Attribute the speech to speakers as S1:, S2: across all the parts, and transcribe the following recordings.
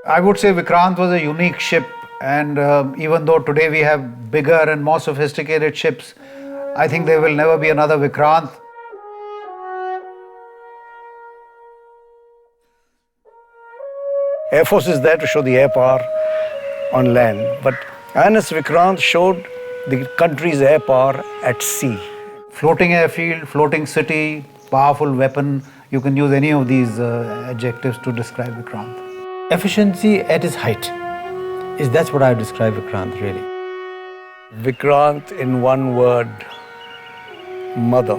S1: I would say Vikrant was a unique ship, and even though today we have bigger and more sophisticated ships, I think there will never be another Vikrant.
S2: Air Force is there to show the air power on land, but INS Vikrant showed the country's air power at sea.
S1: Floating airfield, floating city, powerful weapon. You can use any of these adjectives to describe Vikrant.
S3: Efficiency at its height. That's what I would describe Vikrant really.
S2: Vikrant in one word, mother.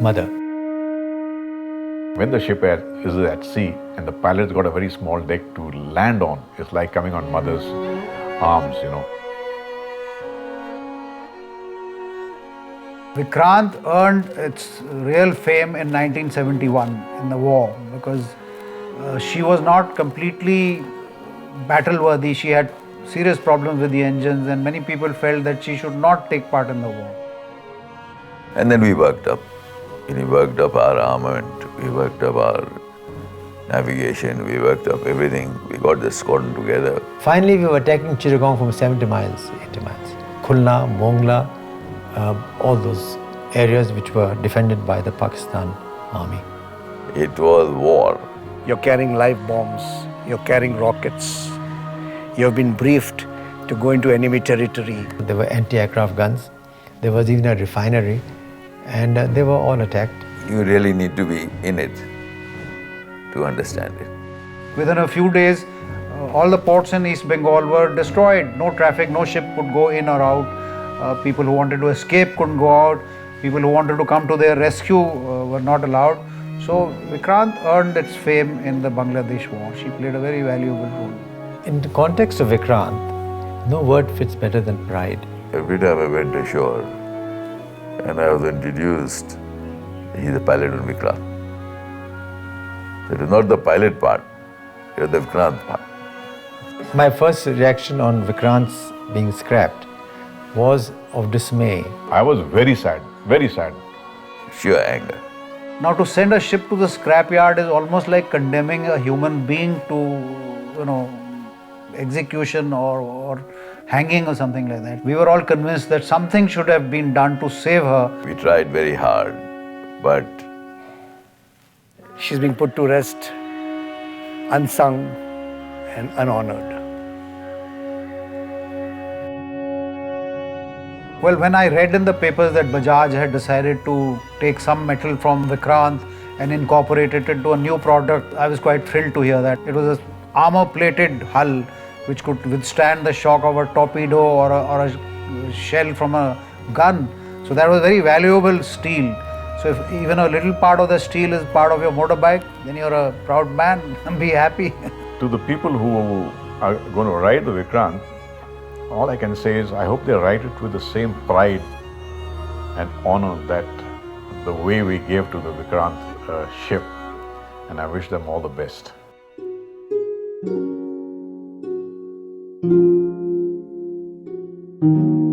S3: Mother.
S4: When the ship is at sea and the pilot's got a very small deck to land on, it's like coming on mother's arms,
S1: Vikrant earned its real fame in 1971 in the war because she was not completely battle-worthy. She had serious problems with the engines, and many people felt that she should not take part in the war.
S5: And then we worked up. We worked up our armament, we worked up our navigation, we worked up everything. We got the squadron together.
S3: Finally, we were attacking Chittagong from 70 miles, 80 miles. Khulna, Mongla, all those areas which were defended by the Pakistan army.
S5: It was war.
S2: You're carrying live bombs, you're carrying rockets. You've been briefed to go into enemy territory.
S3: There were anti-aircraft guns. There was even a refinery, and they were all attacked.
S5: You really need to be in it to understand it.
S1: Within a few days, all the ports in East Bengal were destroyed. No traffic, no ship could go in or out. People who wanted to escape couldn't go out. People who wanted to come to their rescue were not allowed. So Vikrant earned its fame in the Bangladesh war. She played a very valuable role.
S3: In the context of Vikrant, no word fits better than pride.
S5: Every time I went ashore and I was introduced, he's the pilot on Vikrant. So it is not the pilot part, it is the Vikrant part.
S3: My first reaction on Vikrant's being scrapped was of dismay.
S4: I was very sad, very sad.
S5: Sheer anger.
S1: Now, to send a ship to the scrapyard is almost like condemning a human being to, execution or hanging or something like that. We were all convinced that something should have been done to save her.
S5: We tried very hard, but
S2: She's being put to rest, unsung and unhonored.
S1: Well, when I read in the papers that Bajaj had decided to take some metal from Vikrant and incorporate it into a new product, I was quite thrilled to hear that. It was an armor-plated hull which could withstand the shock of a torpedo or a shell from a gun. So that was very valuable steel. So if even a little part of the steel is part of your motorbike, then you're a proud man and be happy.
S4: To the people who are going to ride the Vikrant, all I can say is I hope they ride it with the same pride and honor that the way we gave to the Vikrant ship, and I wish them all the best.
S6: Thank you.